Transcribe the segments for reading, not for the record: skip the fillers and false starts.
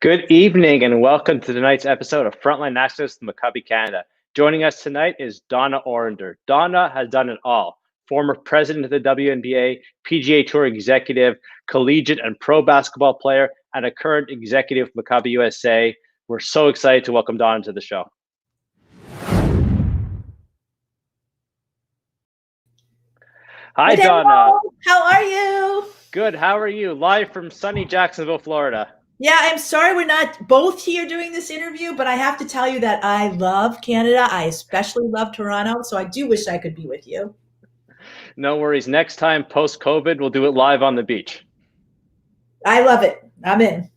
Good evening and welcome to tonight's episode of Frontline Access to Maccabi Canada. Joining us tonight is Donna Orender. Donna has done it all. Former president of the Wnba, PGA Tour executive, collegiate and pro basketball player, and a current executive of Maccabi USA. We're so excited to welcome Donna to the show. Hi, Donna. How are you? Good. How are you? Live from sunny Jacksonville, Florida. Yeah, I'm sorry we're not both here doing this interview, but I have to tell you that I love Canada. I especially love Toronto, so I do wish I could be with you. No worries. Next time, post-COVID, we'll do it live on the beach. I love it. I'm in.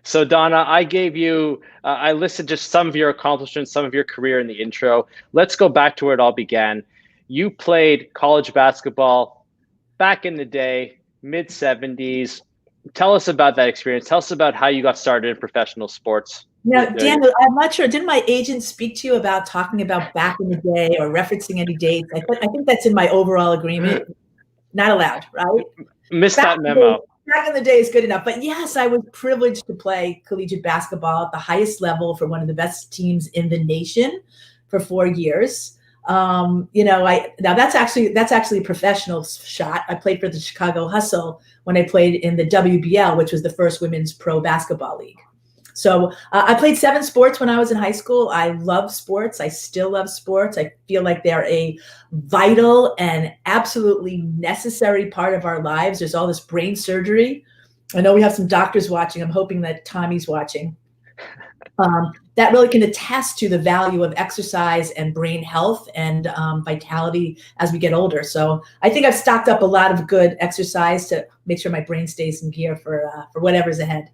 So, Donna, I gave you, I listed just some of your accomplishments, some of your career in the intro. Let's go back to where it all began. You played college basketball back in the day, mid-70s. Tell us about that experience. Tell us about how you got started in professional sports. Now, Dan, I'm not sure. Didn't my agent speak to you about talking about back in the day or referencing any dates? I think that's in my overall agreement. Not allowed, right? Missed that memo. Back in the day is good enough. But yes, I was privileged to play collegiate basketball at the highest level for one of the best teams in the nation for 4 years. Now that's actually a professional shot. I played for the Chicago Hustle when I played in the WBL, which was the first women's pro basketball league. So I played 7 sports when I was in high school. I love sports. I still love sports. I feel like they're a vital and absolutely necessary part of our lives. There's all this brain surgery. I know we have some doctors watching. I'm hoping that Tommy's watching. That really can attest to the value of exercise and brain health and vitality as we get older. So I think I've stocked up a lot of good exercise to make sure my brain stays in gear for whatever's ahead.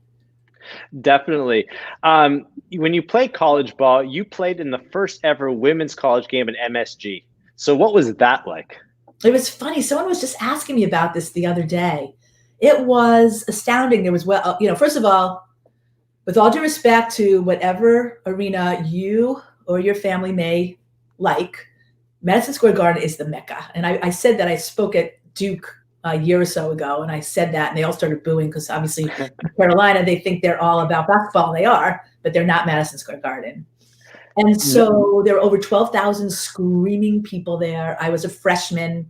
Definitely. When you played college ball, you played in the first ever women's college game at MSG. So what was that like? It was funny. Someone was just asking me about this the other day. It was astounding. There was, first of all, with all due respect to whatever arena you or your family may like, Madison Square Garden is the Mecca. And I said that I spoke at Duke a year or so ago, and I said that, and they all started booing because obviously in Carolina, they think they're all about basketball. They are, but they're not Madison Square Garden. And so there were over 12,000 screaming people there. I was a freshman.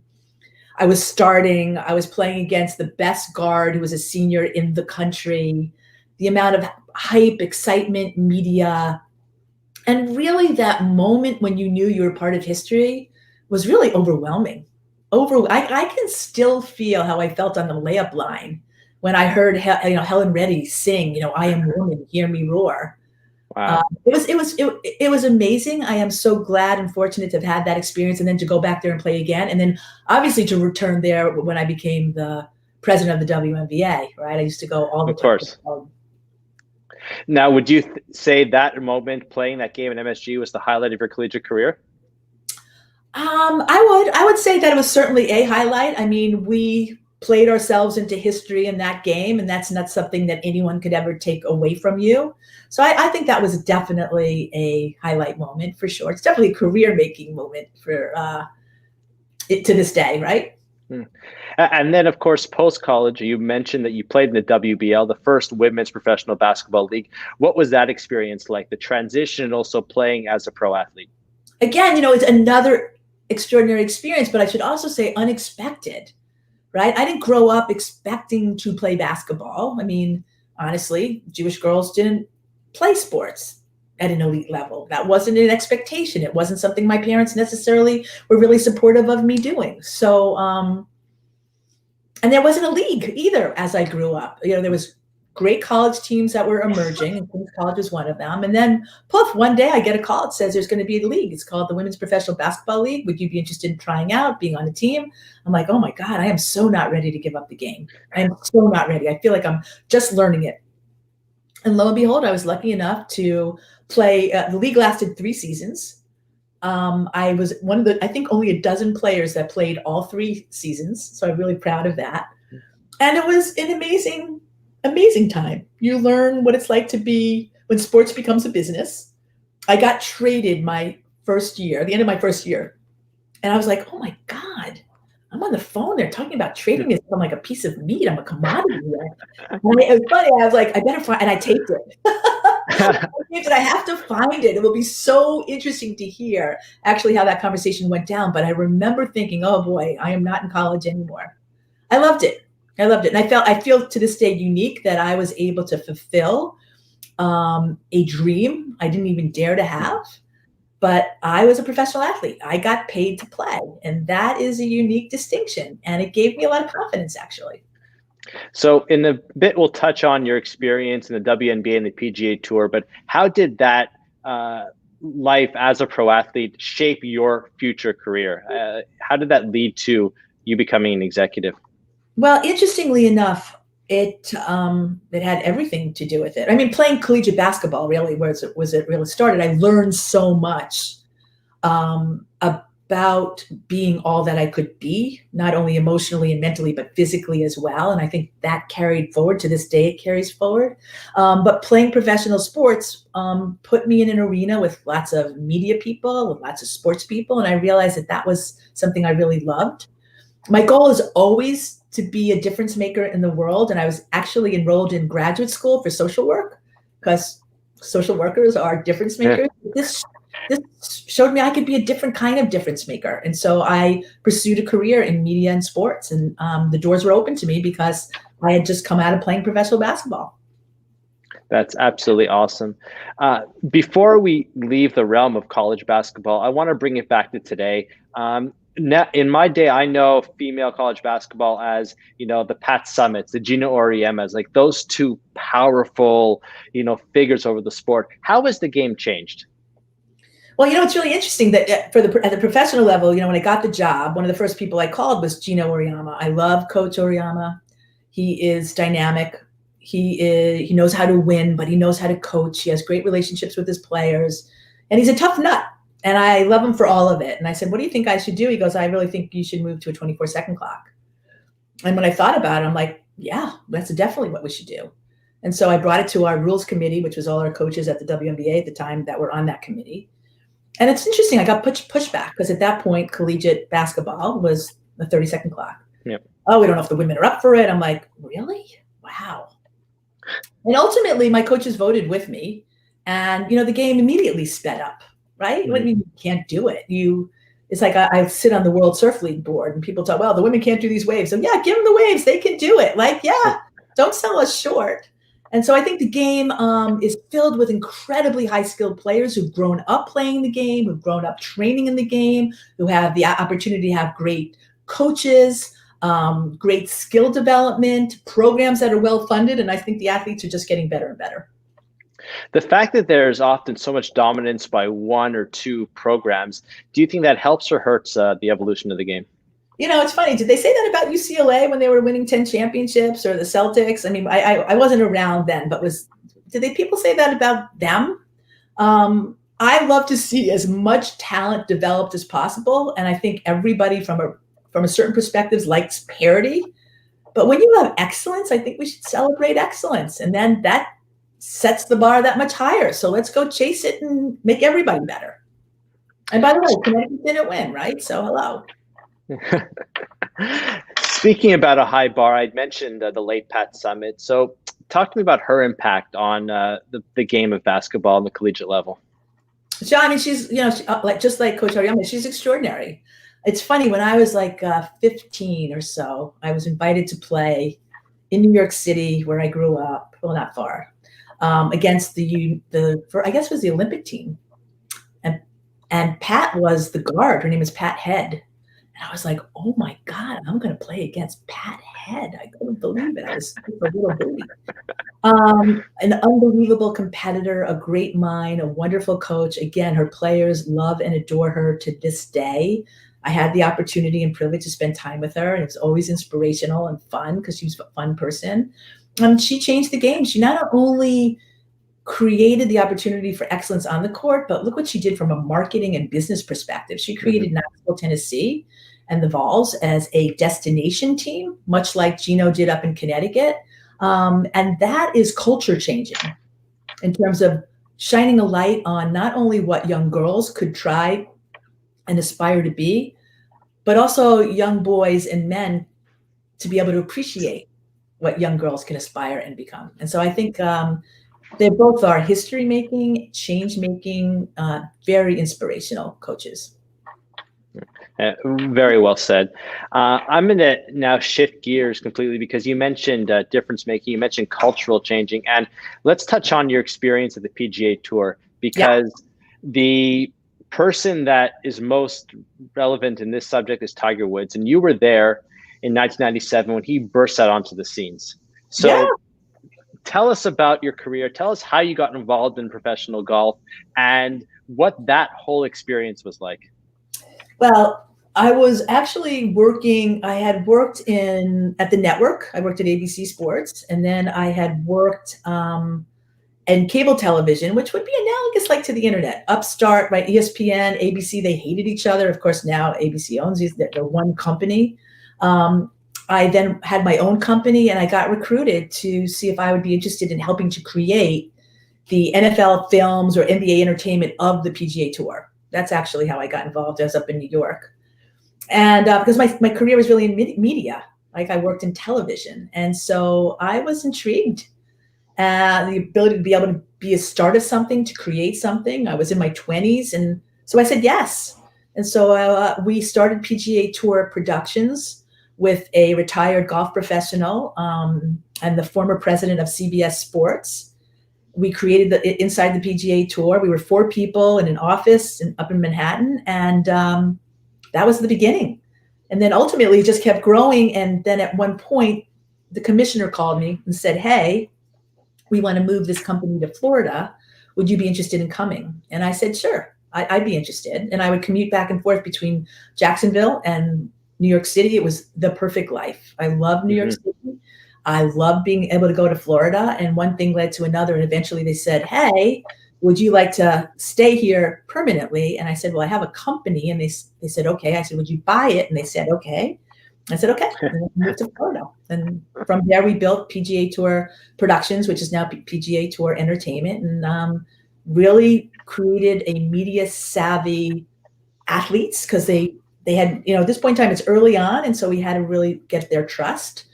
I was starting. I was playing against the best guard who was a senior in the country. The amount of hype, excitement, media, and really that moment when you knew you were part of history was really overwhelming. I can still feel how I felt on the layup line when I heard Helen Reddy sing, I am woman, hear me roar. Wow. It was amazing. I am so glad and fortunate to have had that experience, and then to go back there and play again, and then obviously to return there when I became the president of the WNBA. Right, I used to go all the time. Of course. Now, would you say that moment playing that game at MSG was the highlight of your collegiate career? I would say that it was certainly a highlight. I mean, we played ourselves into history in that game, and that's not something that anyone could ever take away from you. So I think that was definitely a highlight moment for sure. It's definitely a career-making moment for to this day, right? And then, of course, post-college, you mentioned that you played in the WBL, the first women's professional basketball league. What was that experience like, the transition and also playing as a pro athlete? Again, it's another extraordinary experience, but I should also say unexpected, right? I didn't grow up expecting to play basketball. I mean, honestly, Jewish girls didn't play sports at an elite level. That wasn't an expectation. It wasn't something my parents necessarily were really supportive of me doing. So, and there wasn't a league either as I grew up. There was great college teams that were emerging, and King's College was one of them. And then, poof, one day I get a call. It says there's going to be a league. It's called the Women's Professional Basketball League. Would you be interested in trying out, being on a team? I'm like, oh my God, I am so not ready to give up the game. I am so not ready. I feel like I'm just learning it. And lo and behold, I was lucky enough to play. The league lasted 3 seasons. I was one of the, I think only a dozen players that played all 3 seasons. So I'm really proud of that. And it was an amazing time. You learn what it's like to be when sports becomes a business. I got traded my first year, the end of my first year. And I was like, oh my God, I'm on the phone. They're talking about trading this. I'm like a piece of meat. I'm a commodity. It was funny. I was like, I better find, and I taped it. I have to find it. It will be so interesting to hear actually how that conversation went down. But I remember thinking, oh boy, I am not in college anymore. I loved it. And I feel to this day unique that I was able to fulfill a dream I didn't even dare to have. But I was a professional athlete. I got paid to play. And that is a unique distinction. And it gave me a lot of confidence, actually. So in a bit, we'll touch on your experience in the WNBA and the PGA Tour, but how did that life as a pro athlete shape your future career? How did that lead to you becoming an executive? Well, interestingly enough, it had everything to do with it. I mean, playing collegiate basketball really was it really started. I learned so much about being all that I could be, not only emotionally and mentally, but physically as well. And I think that carried forward to this day. It carries forward. But playing professional sports put me in an arena with lots of media people, with lots of sports people, and I realized that was something I really loved. My goal is always to be a difference maker in the world. And I was actually enrolled in graduate school for social work because social workers are difference makers. Yeah. This showed me I could be a different kind of difference maker. And so I pursued a career in media and sports. And the doors were open to me because I had just come out of playing professional basketball. That's absolutely awesome. Before we leave the realm of college basketball, I want to bring it back to today. Now, in my day, I know female college basketball as, the Pat Summits, the Gina Auriemmas, like those two powerful, figures over the sport. How has the game changed? Well, it's really interesting that at the professional level, when I got the job, one of the first people I called was Gina Auriemma. I love Coach Auriemma. He is dynamic. He knows how to win, but he knows how to coach. He has great relationships with his players, and he's a tough nut. And I love him for all of it. And I said, what do you think I should do? He goes, I really think you should move to a 24-second clock. And when I thought about it, I'm like, yeah, that's definitely what we should do. And so I brought it to our rules committee, which was all our coaches at the WNBA at the time that were on that committee. And it's interesting. I got pushback because at that point, collegiate basketball was a 30-second clock. Yep. Oh, we don't know if the women are up for it. I'm like, really? Wow. And ultimately, my coaches voted with me. And, the game immediately sped up. Right? Mm-hmm. What do you mean you can't do it? It's like I sit on the World Surf League board and people talk, well, the women can't do these waves. So yeah, give them the waves. They can do it. Like, yeah, don't sell us short. And so I think the game is filled with incredibly high skilled players who've grown up playing the game, who've grown up training in the game, who have the opportunity to have great coaches, great skill development, programs that are well funded. And I think the athletes are just getting better and better. The fact that there's often so much dominance by one or two programs, do you think that helps or hurts the evolution of the game? It's funny. Did they say that about UCLA when they were winning 10 championships or the Celtics? I mean, I wasn't around then, but did people say that about them? I love to see as much talent developed as possible. And I think everybody from a certain perspective likes parity. But when you have excellence, I think we should celebrate excellence. And then that sets the bar that much higher. So let's go chase it and make everybody better. And by the way, Connecticut didn't win, right? So hello. Speaking about a high bar, I'd mentioned the late Pat Summit. So talk to me about her impact on the game of basketball on the collegiate level. So, I mean, she's, just like Coach Auriemma, she's extraordinary. It's funny, when I was like 15 or so, I was invited to play in New York City, where I grew up, well, not far, against I guess it was the Olympic team. And Pat was the guard. Her name is Pat Head. And I was like, oh my God, I'm going to play against Pat Head. I couldn't believe it. I was a little baby. An unbelievable competitor, a great mind, a wonderful coach. Again, her players love and adore her to this day. I had the opportunity and privilege to spend time with her, and it was always inspirational and fun because she was a fun person. She changed the game. She not only created the opportunity for excellence on the court, but look what she did from a marketing and business perspective. She created Knoxville, Tennessee and the Vols as a destination team, much like Gino did up in Connecticut. And that is culture changing in terms of shining a light on not only what young girls could try and aspire to be, but also young boys and men to be able to appreciate what young girls can aspire and become. And so I think they both are history making, change making, very inspirational coaches. Very well said. I'm going to now shift gears completely because you mentioned difference making, you mentioned cultural changing, and let's touch on your experience at the PGA Tour, because the person that is most relevant in this subject is Tiger Woods, and you were there in 1997 when he burst out onto the scenes. So tell us about your career. Tell us how you got involved in professional golf and what that whole experience was like. Well, I was actually working, I had worked at the network. I worked at ABC Sports, and then I had worked in cable television, which would be analogous like to the internet. Upstart, right? ESPN, ABC, they hated each other. Of course, now ABC owns these, they're one company. I then had my own company, and I got recruited to see if I would be interested in helping to create the NFL films or NBA entertainment of the PGA Tour. That's actually how I got involved. I was up in New York. And because my career was really in media, like I worked in television. And so I was intrigued. The ability to be able to be a start of something, to create something. I was in my 20s. And so I said yes. And so we started PGA Tour Productions with a retired golf professional and the former president of CBS Sports. We created inside the PGA Tour. We were 4 people in an office up in Manhattan, and that was the beginning. And then ultimately it just kept growing. And then at one point, the commissioner called me and said, "Hey, we want to move this company to Florida. Would you be interested in coming?" And I said, "Sure, I'd be interested." And I would commute back and forth between Jacksonville and New York City. It was the perfect life. I love New York City. I love being able to go to Florida. And one thing led to another. And eventually they said, "Hey, would you like to stay here permanently?" And I said, "Well, I have a company." And they said, "Okay." I said, "Would you buy it?" And they said, "Okay." I said, "Okay." And we moved to Florida. And from there, we built PGA Tour Productions, which is now PGA Tour Entertainment, and really created a media savvy athletes, because they had, at this point in time, it's early on. And so we had to really get their trust.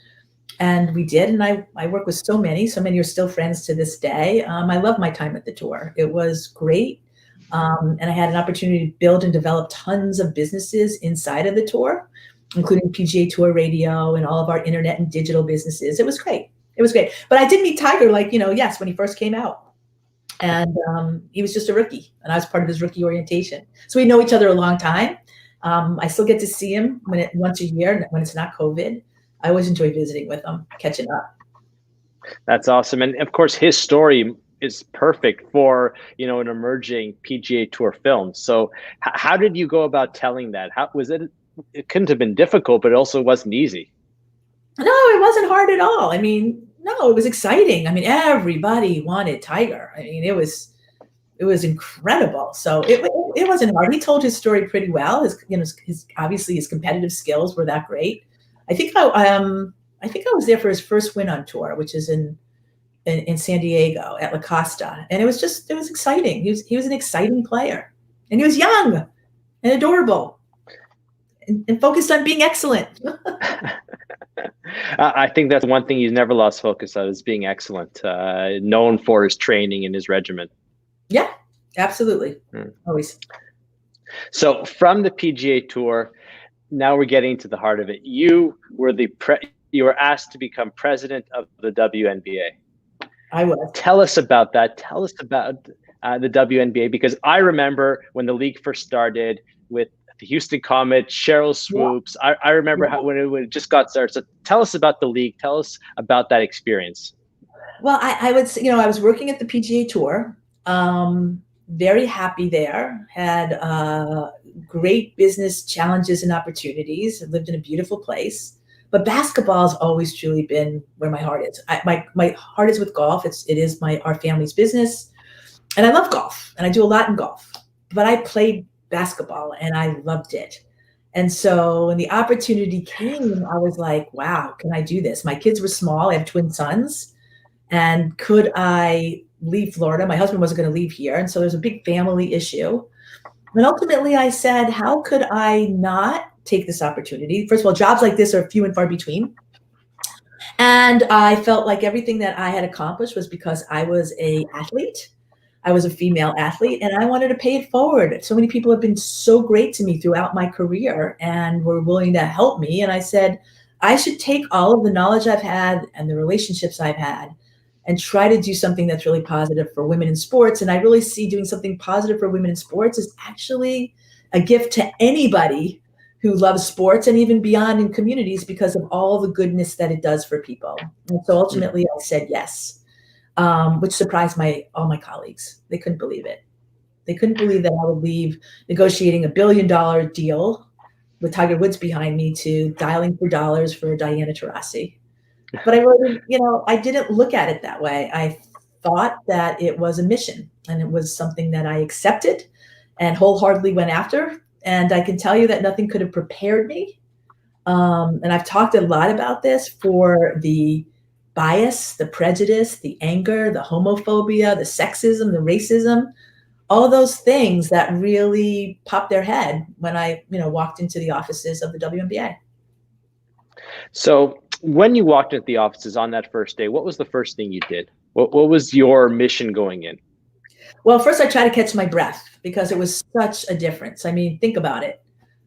And we did. And I work with so many are still friends to this day. I love my time at the tour. It was great. And I had an opportunity to build and develop tons of businesses inside of the tour, including PGA Tour Radio and all of our internet and digital businesses. It was great. It was great. But I did meet Tiger, yes, when he first came out. And he was just a rookie, and I was part of his rookie orientation. So we know each other a long time. I still get to see him once a year when it's not COVID. I always enjoy visiting with him, catching up. That's awesome. And of course, his story is perfect for, an emerging PGA Tour film. So how did you go about telling that? How was it? It couldn't have been difficult, but it also wasn't easy. No, it wasn't hard at all. No, it was exciting. Everybody wanted Tiger. It was incredible. So it wasn't hard. He told his story pretty well. His obviously his competitive skills were that great. I think I was there for his first win on tour, which is in San Diego at La Costa, and it was exciting. He was an exciting player, and he was young and adorable, and focused on being excellent. I think that's one thing he's never lost focus of, is being excellent, known for his training and his regimen. Yeah, absolutely. Always. So from the PGA Tour, now we're getting to the heart of it. You were you were asked to become president of the WNBA. I was. Tell us about that. Tell us about the WNBA, because I remember when the league first started with the Houston Comet, Cheryl Swoops. Yeah. I remember when it just got started. So tell us about the league. Tell us about that experience. Well, I would say, I was working at the PGA Tour. Very happy there. Had great business challenges and opportunities. I lived in a beautiful place. But basketball has always truly been where my heart is. My heart is with golf. It is our family's business. And I love golf. And I do a lot in golf. But I played basketball and I loved it. And so when the opportunity came, I was like, wow, can I do this? My kids were small. I have twin sons. And could I leave Florida? My husband wasn't going to leave here. And so there's a big family issue. And ultimately I said, how could I not take this opportunity. First of all, jobs like this are few and far between. And I felt like everything that I had accomplished was because I was an athlete. I was a female athlete, and I wanted to pay it forward. So many people have been so great to me throughout my career and were willing to help me. And I said, I should take all of the knowledge I've had and the relationships I've had and try to do something that's really positive for women in sports. And I really see doing something positive for women in sports is actually a gift to anybody who loves sports and even beyond in communities because of all the goodness that it does for people. And so ultimately I said yes, which surprised all my colleagues. They couldn't believe it. They couldn't believe that I would leave negotiating $1 billion deal with Tiger Woods behind me to dialing for dollars for Diana Taurasi. But I really, I didn't look at it that way. I thought that it was a mission and it was something that I accepted and wholeheartedly went after. And I can tell you that nothing could have prepared me. And I've talked a lot about this for the bias, the prejudice, the anger, the homophobia, the sexism, the racism, all those things that really popped their head when I, walked into the offices of the WNBA. So when you walked into the offices on that first day, what was the first thing you did? What was your mission going in? Well, first I tried to catch my breath because it was such a difference. I mean, think about it.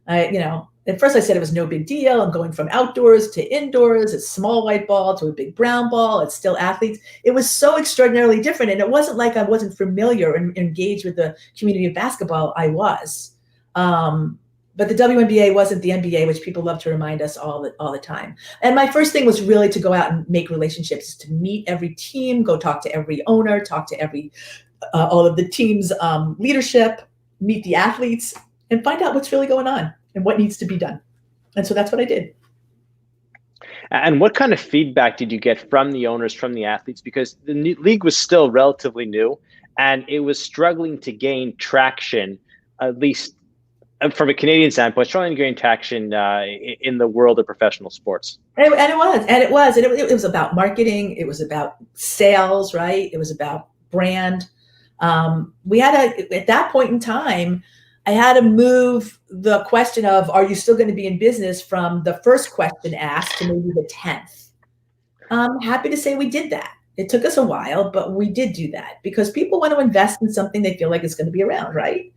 At first I said it was no big deal. I'm going from outdoors to indoors. It's small white ball to a big brown ball. It's still athletes. It was so extraordinarily different. And it wasn't like I wasn't familiar and engaged with the community of basketball. I was. But the WNBA wasn't the NBA, which people love to remind us all the time. And my first thing was really to go out and make relationships, to meet every team, go talk to every owner, talk to all of the team's leadership, meet the athletes, and find out what's really going on and what needs to be done. And so that's what I did. And what kind of feedback did you get from the owners, from the athletes? Because the league was still relatively new and it was struggling to gain traction, at least from a Canadian standpoint, struggling to gain traction in the world of professional sports. And it was about marketing. It was about sales, right? It was about brand. At that point in time, I had to move the question of, are you still going to be in business, from the first question asked to maybe the 10th. I'm happy to say we did that. It took us a while, but we did do that because people want to invest in something they feel like it's going to be around, right?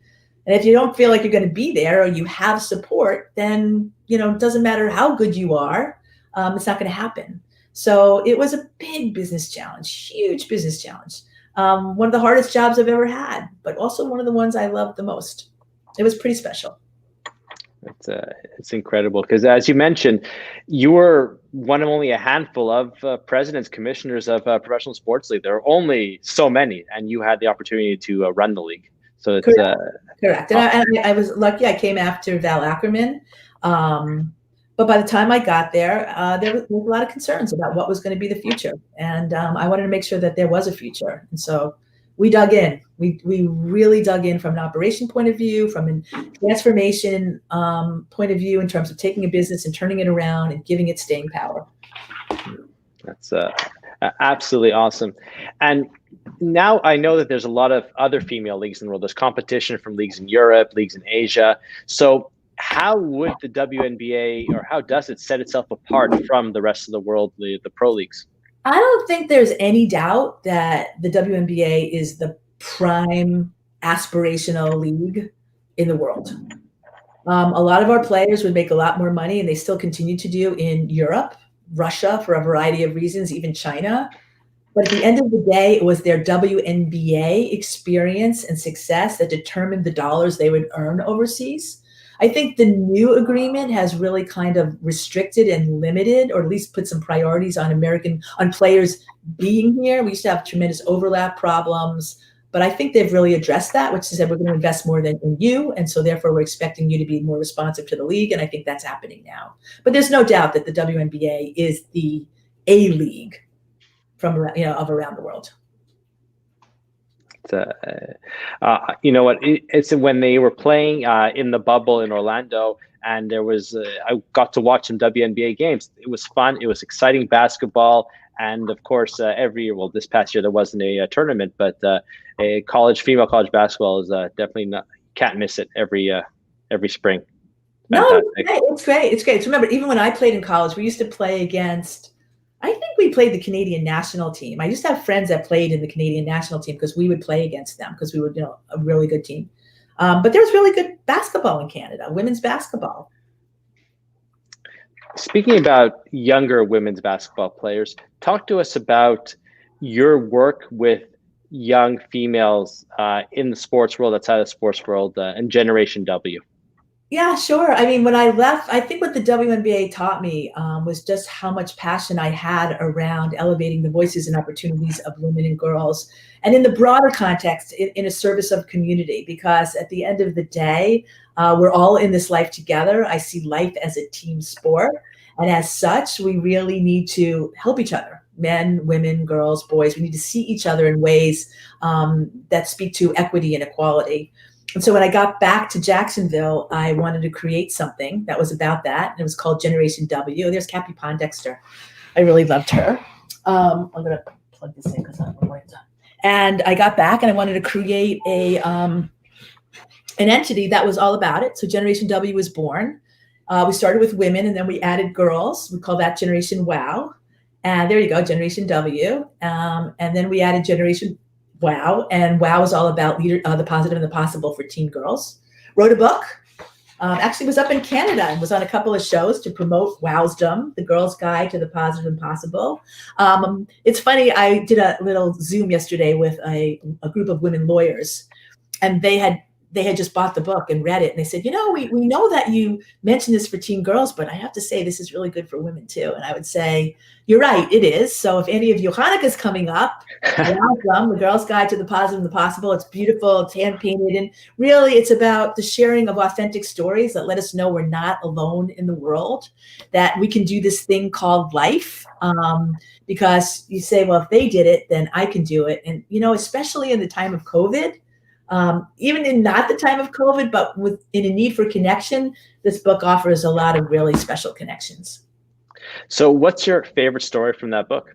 And if you don't feel like you're going to be there or you have support, then, it doesn't matter how good you are. It's not going to happen. So it was a big business challenge, huge business challenge. One of the hardest jobs I've ever had, but also one of the ones I loved the most. It was pretty special. It's incredible because, as you mentioned, you were one of only a handful of presidents, commissioners of professional sports league. There are only so many, and you had the opportunity to run the league. So it's correct. And I was lucky. I came after Val Ackerman. But by the time I got there was a lot of concerns about what was going to be the future. And I wanted to make sure that there was a future. And so we dug in. We really dug in from an operation point of view, from a transformation point of view, in terms of taking a business and turning it around and giving it staying power. That's absolutely awesome. And now I know that there's a lot of other female leagues in the world. There's competition from leagues in Europe, leagues in Asia. So how would the WNBA, or how does it set itself apart from the rest of the world, the pro leagues? I don't think there's any doubt that the WNBA is the prime aspirational league in the world. A lot of our players would make a lot more money, and they still continue to do, in Europe, Russia, for a variety of reasons, even China. But at the end of the day, it was their WNBA experience and success that determined the dollars they would earn overseas. I think the new agreement has really kind of restricted and limited, or at least put some priorities on players being here. We used to have tremendous overlap problems, but I think they've really addressed that, which is that we're going to invest more in you. And so therefore we're expecting you to be more responsive to the league. And I think that's happening now. But there's no doubt that the WNBA is the A league from around the world. You know what? It's when they were playing in the bubble in Orlando, and there was I got to watch some WNBA games. It was fun. It was exciting basketball, and of course, every year. Well, this past year there wasn't a tournament, but a female college basketball is definitely not. Can't miss it every spring. No, Fantastic. it's great. It's great. So remember, even when I played in college, we used to play against, I think we played the Canadian national team. I used to have friends that played in the Canadian national team because we would play against them because we were, a really good team. But there was really good basketball in Canada, women's basketball. Speaking about younger women's basketball players, talk to us about your work with young females in the sports world, outside of the sports world, and Generation W. Yeah, sure. I mean, when I left, I think what the WNBA taught me was just how much passion I had around elevating the voices and opportunities of women and girls, and in the broader context, in a service of community, because at the end of the day, we're all in this life together. I see life as a team sport. And as such, we really need to help each other, men, women, girls, boys. We need to see each other in ways that speak to equity and equality. And so when I got back to Jacksonville, I wanted to create something that was about that. And it was called Generation W. There's Cappy Pondexter. I really loved her. I'm going to plug this in because I'm going to. And I got back and I wanted to create an entity that was all about it. So Generation W was born. We started with women and then we added girls. We call that Generation WOW. And there you go, Generation W. And then we added Generation WOW, and WOW is all about the positive and the possible for teen girls. Wrote a book, actually was up in Canada and was on a couple of shows to promote Wowsdom, the girl's guide to the positive and possible. It's funny, I did a little Zoom yesterday with a group of women lawyers, and they had just bought the book and read it. And they said, we know that you mentioned this for teen girls, but I have to say this is really good for women too. And I would say, you're right, it is. So if any of you, Hanukkah's coming up, welcome, the Girl's Guide to the Positive and the Possible. It's beautiful, it's hand painted. And really it's about the sharing of authentic stories that let us know we're not alone in the world, that we can do this thing called life. Because you say, well, if they did it, then I can do it. And, especially in the time of COVID, even in not the time of COVID, but in a need for connection, this book offers a lot of really special connections. So what's your favorite story from that book?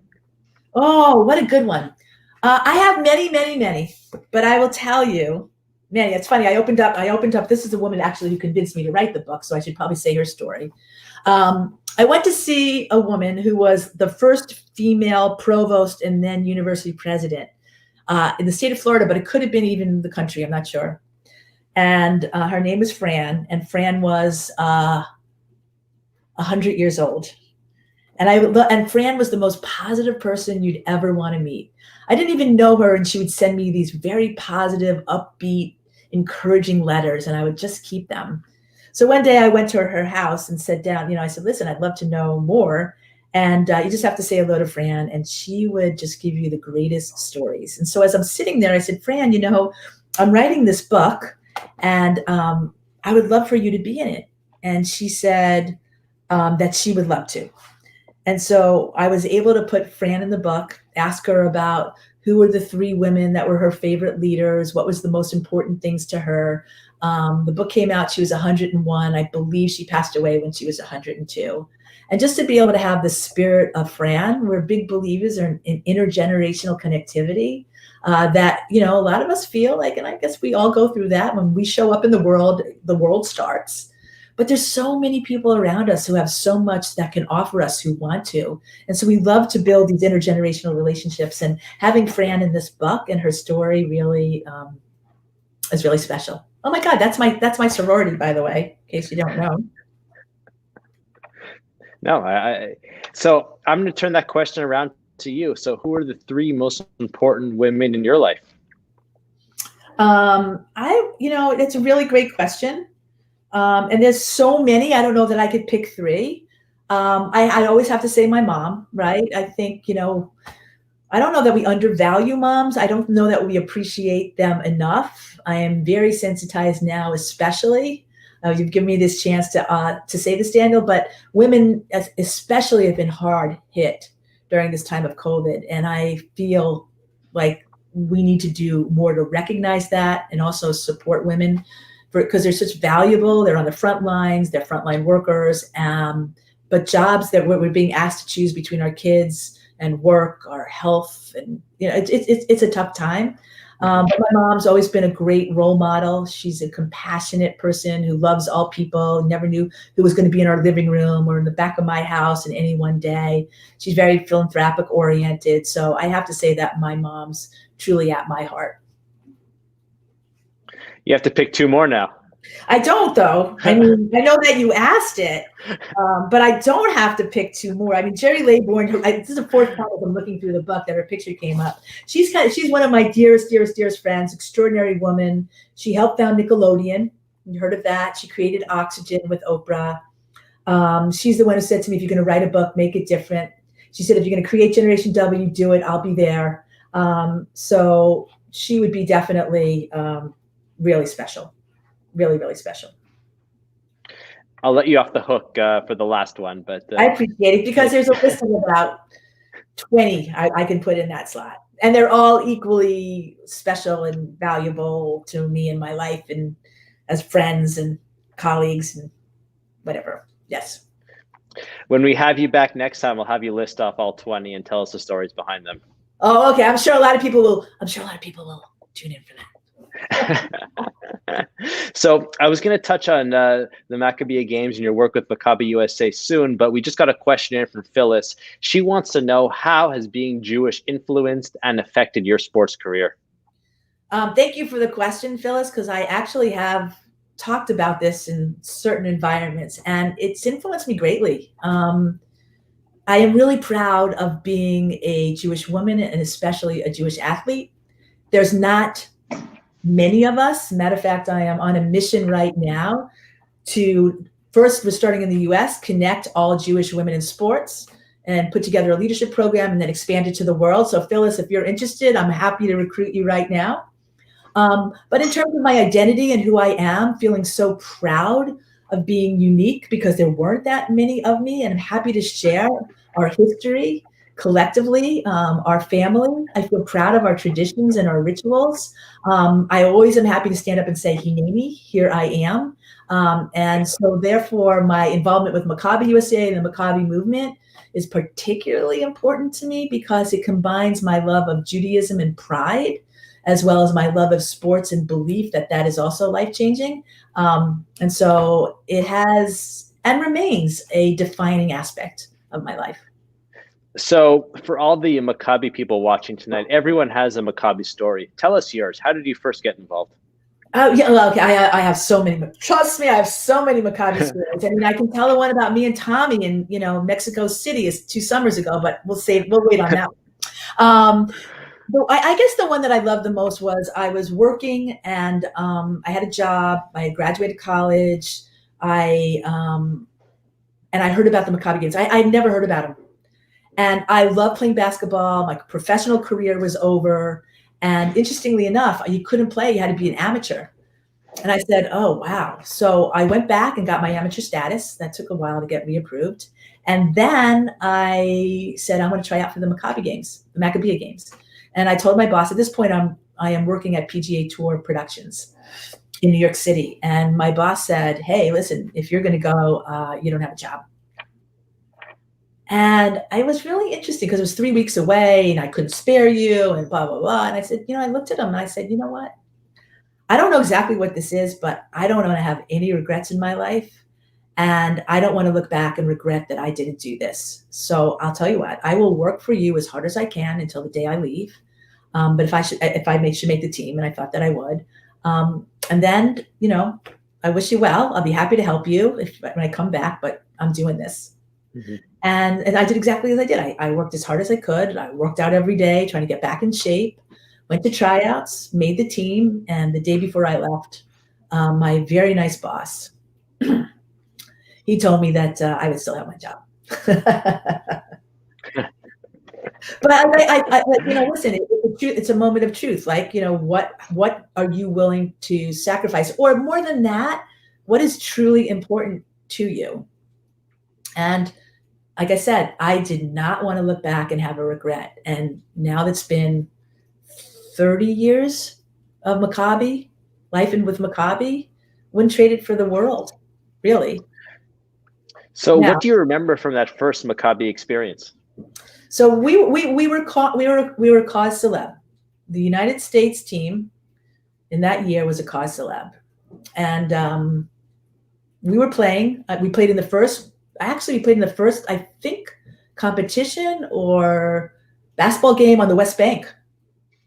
Oh, what a good one. I have many, many, many, but I will tell you, many. It's funny. I opened up. This is a woman actually who convinced me to write the book. So I should probably say her story. I went to see a woman who was the first female provost and then university president in the state of Florida, but it could have been even the country. I'm not sure. And her name was Fran, and Fran was 100 years old. And Fran was the most positive person you'd ever want to meet. I didn't even know her, and she would send me these very positive, upbeat, encouraging letters, and I would just keep them. So one day I went to her house and sat down. I said, listen, I'd love to know more. And you just have to say hello to Fran, and she would just give you the greatest stories. And so as I'm sitting there, I said, Fran, I'm writing this book, and I would love for you to be in it. And she said that she would love to. And so I was able to put Fran in the book, ask her about who were the 3 women that were her favorite leaders, what was the most important things to her. The book came out, she was 101. I believe she passed away when she was 102. And just to be able to have the spirit of Fran, we're big believers in intergenerational connectivity that, a lot of us feel like, and I guess we all go through that when we show up in the world starts. But there's so many people around us who have so much that can offer us who want to. And so we love to build these intergenerational relationships, and having Fran in this book and her story really is really special. Oh my God, that's my sorority, by the way, in case you don't know. No, so I'm going to turn that question around to you. So who are the 3 most important women in your life? It's a really great question. And there's so many, I don't know that I could pick 3. I always have to say my mom, right? I think, I don't know that we undervalue moms. I don't know that we appreciate them enough. I am very sensitized now, especially. You've given me this chance to say this, Daniel, but women especially have been hard hit during this time of COVID. And I feel like we need to do more to recognize that and also support women because they're such valuable. They're on the front lines, they're frontline workers, but jobs that we're being asked to choose between our kids and work, our health, and it's a tough time. But my mom's always been a great role model. She's a compassionate person who loves all people, never knew who was going to be in our living room or in the back of my house in any one day. She's very philanthropic oriented. So I have to say that my mom's truly at my heart. You have to pick two more now. I don't, though. I mean, I know that you asked it, but I don't have to pick two more. I mean, Jerry Laybourne, this is the fourth time I'm looking through the book that her picture came up. She's one of my dearest friends, extraordinary woman. She helped found Nickelodeon. You heard of that? She created Oxygen with Oprah. She's the one who said to me, if you're going to write a book, make it different. She said, if you're going to create Generation W, do it. I'll be there. So she would be definitely really special. Really, really special. I'll let you off the hook for the last one, but I appreciate it because there's a list of about 20 I can put in that slot, and they're all equally special and valuable to me in my life and as friends and colleagues and whatever. Yes. When we have you back next time, we'll have you list off all 20 and tell us the stories behind them. Oh, okay. I'm sure a lot of people will tune in for that. So I was going to touch on the Maccabee Games and your work with Maccabi USA soon, but we just got a question in from Phyllis. She wants to know, how has being Jewish influenced and affected your sports career? Thank you for the question, Phyllis, because I actually have talked about this in certain environments, and it's influenced me greatly. I am really proud of being a Jewish woman and especially a Jewish athlete. There's not many of us. Matter of fact, I am on a mission right now to first, we're starting in the US, connect all Jewish women in sports and put together a leadership program and then expand it to the world. So Phyllis, if you're interested, I'm happy to recruit you right now. But in terms of my identity and who I am, feeling so proud of being unique because there weren't that many of me, and I'm happy to share our history collectively, our family. I feel proud of our traditions and our rituals. I always am happy to stand up and say, Hineni, here I am. And so therefore my involvement with Maccabi USA and the Maccabi movement is particularly important to me because it combines my love of Judaism and pride, as well as my love of sports and belief that that is also life-changing. And so it has and remains a defining aspect of my life. So for all the Maccabi people watching tonight, everyone has a Maccabi story. Tell us yours. How did you first get involved? Oh, yeah, well, okay. I have so many. Trust me, I have so many Maccabi stories. I mean, I can tell the one about me and Tommy in Mexico City is 2 summers ago, but we'll wait on that one. I guess the one that I loved the most was I was working and I had a job. I had graduated college. And I heard about the Maccabi Games. I'd never heard about them. And I loved playing basketball. My professional career was over. And interestingly enough, you couldn't play. You had to be an amateur. And I said, oh, wow. So I went back and got my amateur status. That took a while to get reapproved. And then I said, I'm going to try out for the Maccabi Games, the Maccabee Games. And I told my boss, at this point, I am working at PGA Tour Productions in New York City. And my boss said, hey, listen, if you're going to go, you don't have a job. And it was really interesting because it was 3 weeks away and I couldn't spare you and blah, blah, blah. And I said, I looked at him and I said, you know what? I don't know exactly what this is, but I don't want to have any regrets in my life. And I don't want to look back and regret that I didn't do this. So I'll tell you what, I will work for you as hard as I can until the day I leave. But if I should make the team, and I thought that I would. And then, I wish you well. I'll be happy to help you when I come back, but I'm doing this. Mm-hmm. And I did exactly as I did. I worked as hard as I could. I worked out every day, trying to get back in shape, went to tryouts, made the team. And the day before I left, my very nice boss, he told me that I would still have my job. But listen, it's a moment of truth. Like, what are you willing to sacrifice? Or more than that, what is truly important to you? And like I said, I did not want to look back and have a regret. And now that's been 30 years of Maccabi, life and with Maccabi, wouldn't trade it for the world, really. So what do you remember from that first Maccabi experience? So we were cause celeb. the United States team in that year was a cause celeb. And we were playing. We played in the first, I think, competition or basketball game on the West Bank,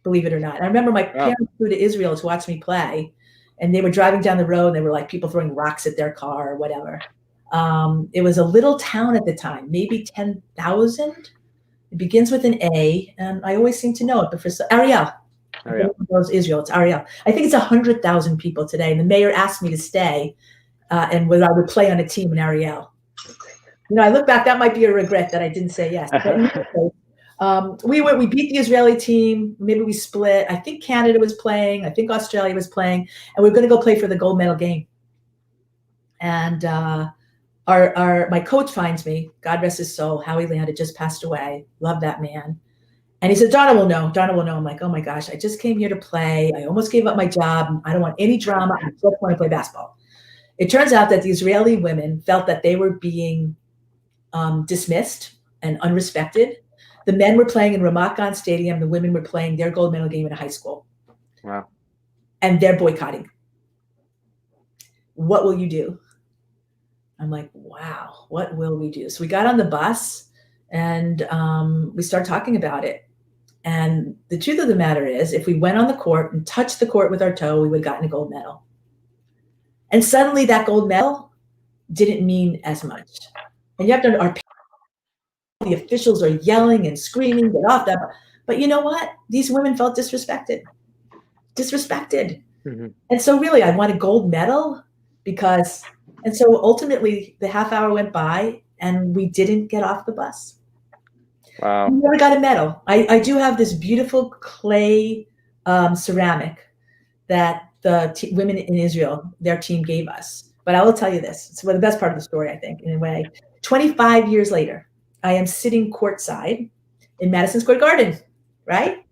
believe it or not. And I remember my parents flew to Israel to watch me play, and they were driving down the road, and there were like people throwing rocks at their car or whatever. It was a little town at the time, maybe 10,000. It begins with an A, and I always seem to know it, but for Ariel. Ariel. Knows Israel. It's Ariel. I think it's 100,000 people today, and the mayor asked me to stay, and whether I would play on a team in Ariel. You know, I look back, that might be a regret that I didn't say yes. But we beat the Israeli team. Maybe we split. I think Canada was playing. I think Australia was playing, and we were going to go play for the gold medal game. And my coach finds me. God rest his soul. Howie Land had just passed away. Love that man. And he said, Donna will know. Donna will know. I'm like, oh my gosh, I just came here to play. I almost gave up my job. I don't want any drama. I just want to play basketball. It turns out that the Israeli women felt that they were being dismissed and unrespected. The men were playing in Ramat Gan Stadium. The women were playing their gold medal game in a high school. Wow. And they're boycotting. What will you do? I'm like, wow, what will we do? So we got on the bus and we started talking about it. And the truth of the matter is, if we went on the court and touched the court with our toe, we would have gotten a gold medal. And suddenly that gold medal didn't mean as much. And you have to, the officials are yelling and screaming, get off that. But you know what? These women felt disrespected. Mm-hmm. And so really, I won a gold medal because, and so ultimately the half hour went by and we didn't get off the bus. Wow. We never got a medal. I do have this beautiful clay ceramic that the women in Israel, their team gave us. But I will tell you this. It's the best part of the story, I think, in a way. 25 years later, I am sitting courtside in Madison Square Garden, right?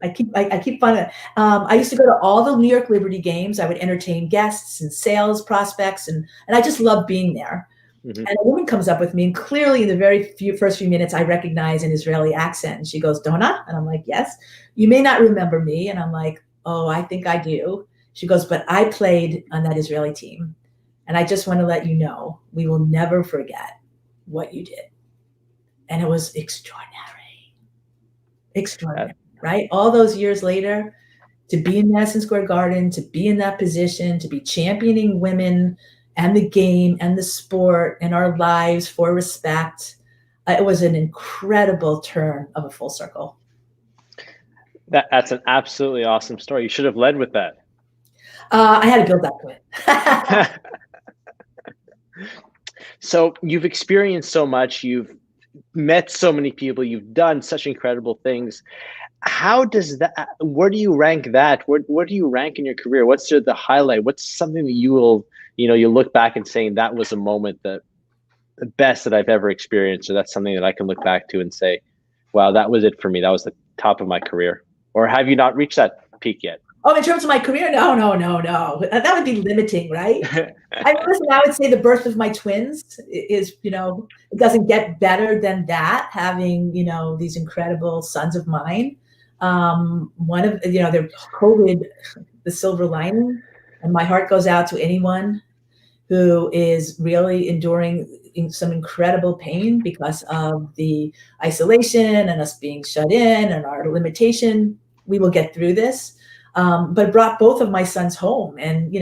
I keep fun of it. I used to go to all the New York Liberty games. I would entertain guests and sales prospects, and I just loved being there. Mm-hmm. And a woman comes up with me, and clearly in the first few minutes, I recognize an Israeli accent. And she goes, Donna? And I'm like, yes. You may not remember me. And I'm like, oh, I think I do. She goes, but I played on that Israeli team. And I just want to let you know, we will never forget what you did. And it was extraordinary, right? All those years later, to be in Madison Square Garden, to be in that position, to be championing women and the game and the sport and our lives for respect. It was an incredible turn of a full circle. That's an absolutely awesome story. You should have led with that. I had to build up to it. So you've experienced so much. You've met so many people. You've done such incredible things. How does that, where do you rank that? Where do you rank in your career? What's the highlight? What's something that you will, you look back and saying that was a moment that the best that I've ever experienced, or that's something that I can look back to and say, wow, that was it for me. That was the top of my career. Or have you not reached that peak yet? Oh, in terms of my career? No. That would be limiting, right? I would say the birth of my twins is, it doesn't get better than that, having, these incredible sons of mine. One of, they're COVID, the silver lining, and my heart goes out to anyone who is really enduring some incredible pain because of the isolation and us being shut in and our limitation. We will get through this. But brought both of my sons home, and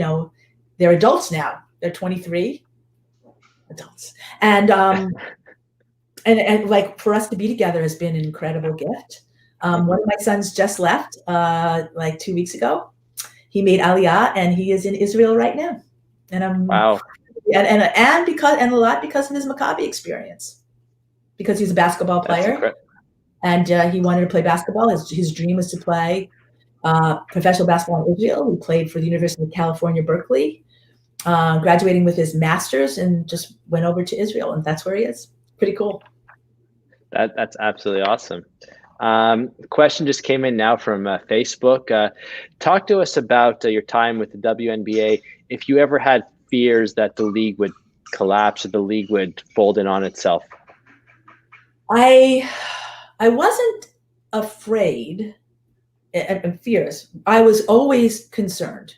they're adults now. They're 23 adults, and like for us to be together has been an incredible gift. One of my sons just left like 2 weeks ago. He made Aliyah, and he is in Israel right now. And I'm wow, and a lot because of his Maccabi experience, because he's a basketball player, and he wanted to play basketball. His dream was to play professional basketball in Israel. He played for the University of California, Berkeley, graduating with his master's, and just went over to Israel, and that's where he is. Pretty cool. That's absolutely awesome. Question just came in now from Facebook. Talk to us about your time with the WNBA. If you ever had fears that the league would collapse or the league would fold in on itself. I wasn't afraid and fears. I was always concerned,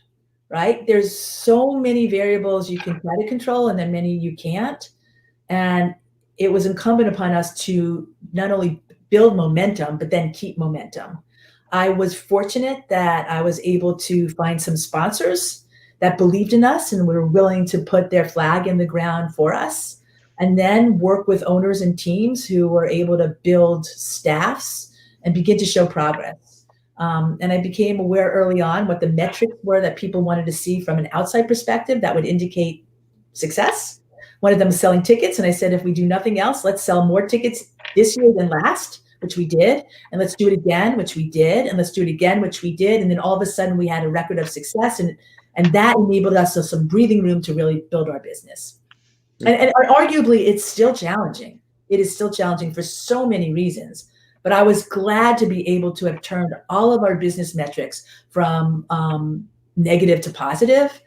right? There's so many variables you can try to control and then many you can't. And it was incumbent upon us to not only build momentum, but then keep momentum. I was fortunate that I was able to find some sponsors that believed in us and were willing to put their flag in the ground for us, and then work with owners and teams who were able to build staffs and begin to show progress. And I became aware early on what the metrics were that people wanted to see from an outside perspective that would indicate success. One of them was selling tickets. And I said, if we do nothing else, let's sell more tickets this year than last, which we did. And let's do it again, which we did. And let's do it again, which we did. And then all of a sudden we had a record of success. And that enabled us some breathing room to really build our business. And arguably, it's still challenging. It is still challenging for so many reasons. But I was glad to be able to have turned all of our business metrics from negative to positive,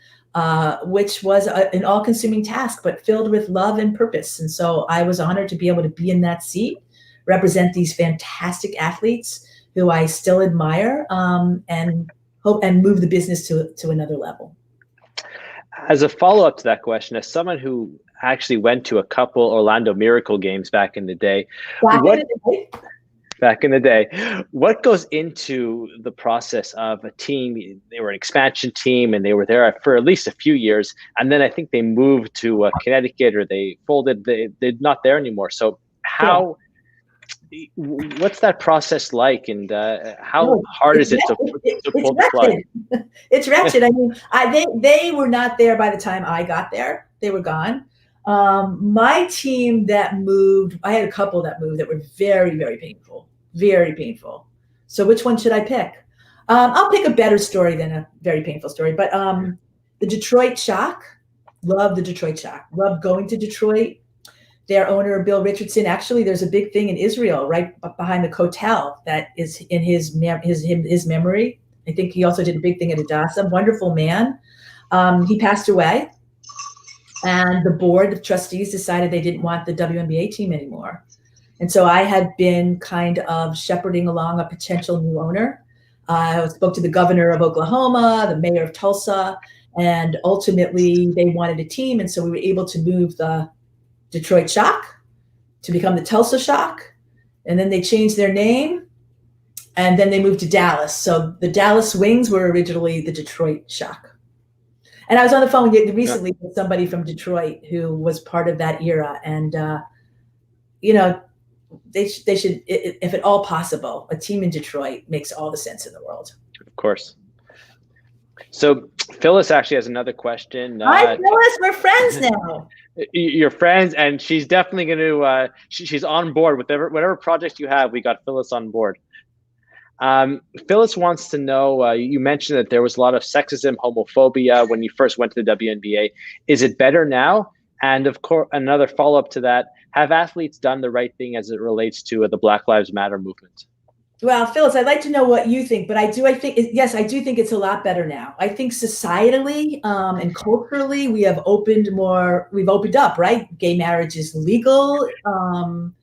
which was an all-consuming task, but filled with love and purpose. And so I was honored to be able to be in that seat, represent these fantastic athletes who I still admire, and hope and move the business to another level. As a follow-up to that question, as someone who actually went to a couple Orlando Miracle games back in the day, what goes into the process of a team? They were an expansion team and they were there for at least a few years. And then I think they moved to Connecticut, or they folded, they're not there anymore. So what's that process like, and how hard is it to pull the plug? It's wretched. I mean, they were not there by the time I got there. They were gone. My team that moved, I had a couple that moved that were very, very painful, very painful. So which one should I pick? I'll pick a better story than a very painful story, but the Detroit Shock, love the Detroit Shock, love going to Detroit. Their owner, Bill Richardson, actually, there's a big thing in Israel right behind the Kotel that is in his memory. I think he also did a big thing at Hadassah. Wonderful man. He passed away, and the board of trustees decided they didn't want the WNBA team anymore. And so I had been kind of shepherding along a potential new owner. I spoke to the governor of Oklahoma, the mayor of Tulsa, and ultimately they wanted a team. And so we were able to move the Detroit Shock to become the Tulsa Shock. And then they changed their name, and then they moved to Dallas. So the Dallas Wings were originally the Detroit Shock. And I was on the phone recently with somebody from Detroit who was part of that era. And, they should, if at all possible, a team in Detroit makes all the sense in the world. Of course. So Phyllis actually has another question. Hi, Phyllis. We're friends now. You're friends, and she's definitely going to. She's on board with whatever project you have. We got Phyllis on board. Phyllis wants to know. You mentioned that there was a lot of sexism, homophobia when you first went to the WNBA. Is it better now? And of course, another follow-up to that: have athletes done the right thing as it relates to the Black Lives Matter movement? Well, Phyllis, I'd like to know what you think, but I do think it's a lot better now. I think societally and culturally, we've opened up, right? Gay marriage is legal. And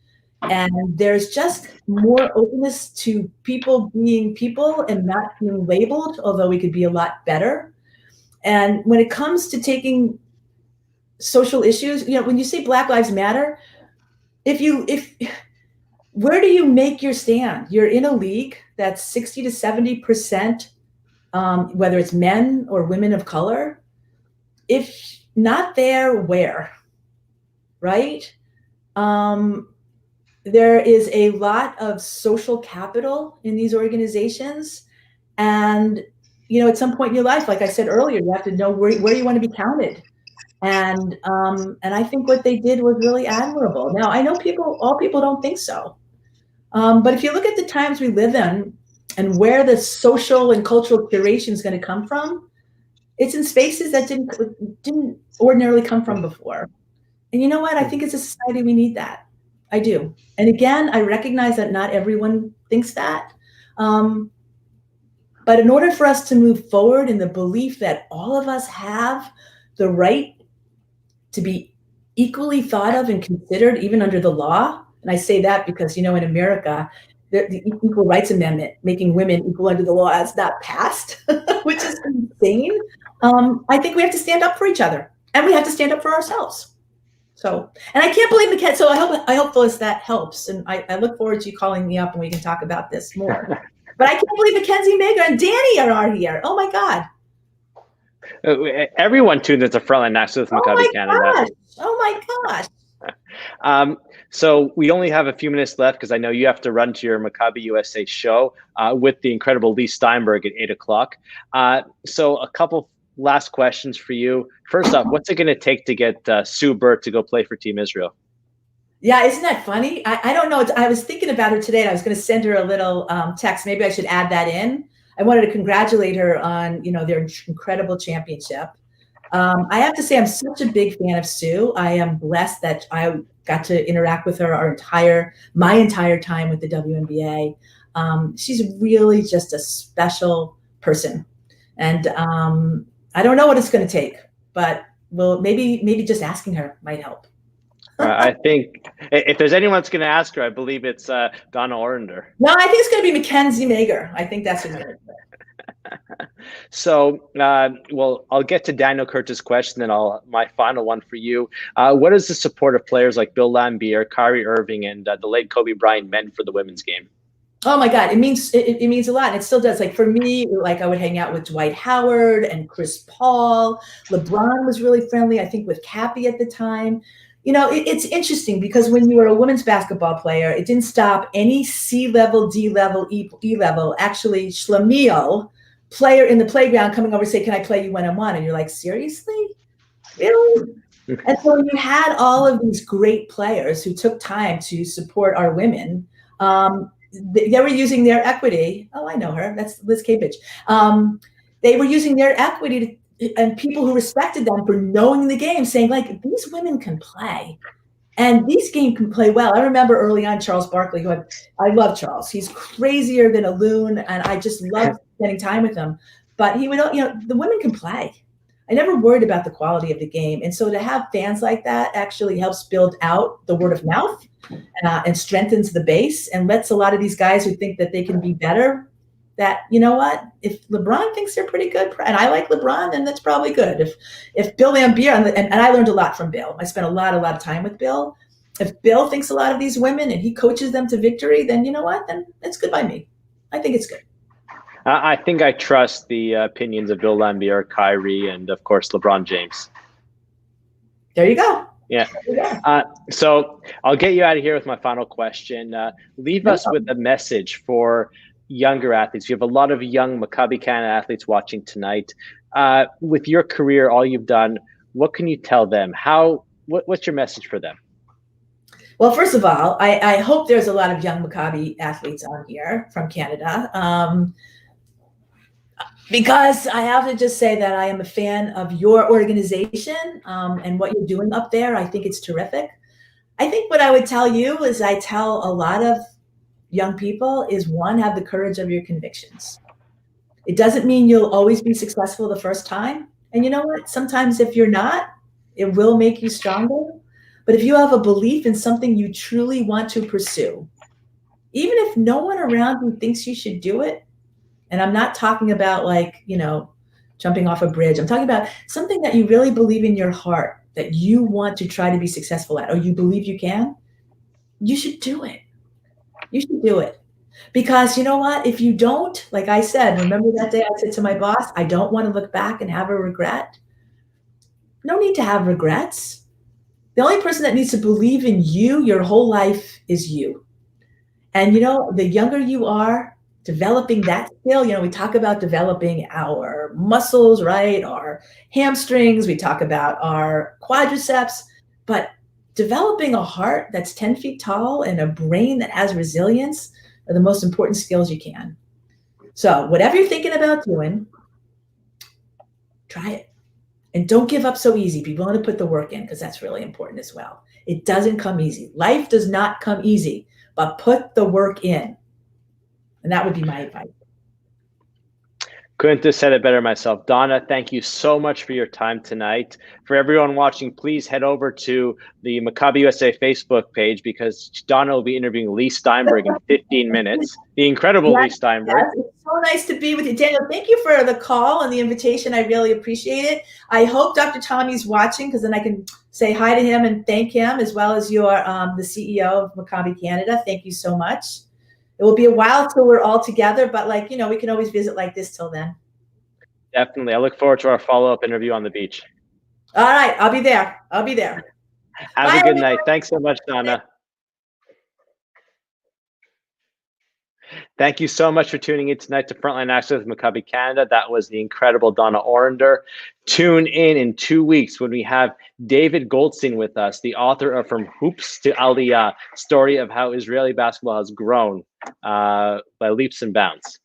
there's just more openness to people being people and not being labeled, although we could be a lot better. And when it comes to taking social issues, when you say Black Lives Matter, where do you make your stand? You're in a league that's 60 to 70%, whether it's men or women of color. If not there, where? Right? There is a lot of social capital in these organizations. And, at some point in your life, like I said earlier, you have to know where you want to be counted. And I think what they did was really admirable. Now, I know all people don't think so. But if you look at the times we live in and where the social and cultural curation is going to come from, it's in spaces that didn't ordinarily come from before. And you know what? I think as a society, we need that. I do. And again, I recognize that not everyone thinks that. But in order for us to move forward in the belief that all of us have the right to be equally thought of and considered, even under the law, and I say that because, in America, the Equal Rights Amendment, making women equal under the law, has not passed, which is insane. I think we have to stand up for each other, and we have to stand up for ourselves. So, and I can't believe Mackenzie. So I hope Phyllis that helps, and I look forward to you calling me up and we can talk about this more. But I can't believe Mackenzie Mager and Danny are here. Oh my God! Everyone tuned into Frontline National with Maccabi Canada. Gosh. Oh my gosh! So we only have a few minutes left because I know you have to run to your Maccabi USA show with the incredible Lee Steinberg at 8 o'clock. So a couple last questions for you. First off, what's it going to take to get Sue Bird to go play for Team Israel? Yeah, isn't that funny? I don't know. I was thinking about her today, and I was going to send her a little text. Maybe I should add that in. I wanted to congratulate her on, their incredible championship. I have to say, I'm such a big fan of Sue. I am blessed that I got to interact with her my entire time with the WNBA. She's really just a special person, and I don't know what it's going to take, but maybe just asking her might help. I think if there's anyone that's going to ask her, I believe it's Donna Orender. No, I think it's going to be Mackenzie Mager. I think that's who's going to do it. So, I'll get to Daniel Kurtz's question, then my final one for you. What is the support of players like Bill Laimbeer, Kyrie Irving, and the late Kobe Bryant meant for the women's game? Oh my God, it means a lot, and it still does. Like for me, like I would hang out with Dwight Howard and Chris Paul. LeBron was really friendly, I think, with Cappy at the time. It's interesting because when you were a women's basketball player, it didn't stop any C level, D level, E level, actually Schlemiel player in the playground coming over and say, "Can I play you one-on-one?" And you're like, seriously? Really? And so you had all of these great players who took time to support our women. They were using their equity. Oh, I know her. That's Liz Capich. They were using their equity and people who respected them for knowing the game, saying like, these women can play and these games can play well. I remember early on Charles Barkley, who I love Charles. He's crazier than a loon, and I just love spending time with him. But he would, the women can play. I never worried about the quality of the game. And so to have fans like that actually helps build out the word of mouth and strengthens the base and lets a lot of these guys who think that they can be better, that, if LeBron thinks they're pretty good, and I like LeBron, then that's probably good. If Bill Laimbeer, and I learned a lot from Bill. I spent a lot of time with Bill. If Bill thinks a lot of these women and he coaches them to victory, then you know what? Then it's good by me. I think it's good. I think I trust the opinions of Bill Laimbeer, Kyrie, and of course LeBron James. There you go. Yeah. So I'll get you out of here with my final question. Leave us with a message for younger athletes. You have a lot of young Maccabi Canada athletes watching tonight. With your career, all you've done, what can you tell them? What's your message for them? Well, first of all, I hope there's a lot of young Maccabi athletes on here from Canada. Because I have to just say that I am a fan of your organization and what you're doing up there. I think it's terrific. I think what I would tell you is I tell a lot of young people is, one, have the courage of your convictions. It doesn't mean you'll always be successful the first time. And you know what? Sometimes if you're not, it will make you stronger. But if you have a belief in something you truly want to pursue, even if no one around you thinks you should do it, and I'm not talking about jumping off a bridge. I'm talking about something that you really believe in your heart that you want to try to be successful at, or you believe you can, you should do it. You should do it. Because you know what? If you don't, like I said, remember that day I said to my boss, I don't want to look back and have a regret. No need to have regrets. The only person that needs to believe in you your whole life is you. And the younger you are, developing that skill, we talk about developing our muscles, right? Our hamstrings, we talk about our quadriceps, but developing a heart that's 10 feet tall and a brain that has resilience are the most important skills you can. So whatever you're thinking about doing, try it. And don't give up so easy. Be willing to put the work in, because that's really important as well. It doesn't come easy. Life does not come easy, but put the work in. And that would be my advice. Couldn't have said it better myself. Donna, thank you so much for your time tonight. For everyone watching, please head over to the Maccabi USA Facebook page because Donna will be interviewing Lee Steinberg in 15 minutes. The incredible Lee Steinberg. Yes, it's so nice to be with you. Daniel, thank you for the call and the invitation. I really appreciate it. I hope Dr. Tommy's watching because then I can say hi to him and thank him, as well as your the CEO of Maccabi Canada. Thank you so much. It will be a while till we're all together, but we can always visit like this till then. Definitely. I look forward to our follow-up interview on the beach. All right. I'll be there. Have a good night. Thanks so much, Donna. Thank you so much for tuning in tonight to Frontline Access with Maccabi Canada. That was the incredible Donna Orender. Tune in 2 weeks when we have David Goldstein with us, the author of From Hoops to Aliyah, story of how Israeli basketball has grown by leaps and bounds.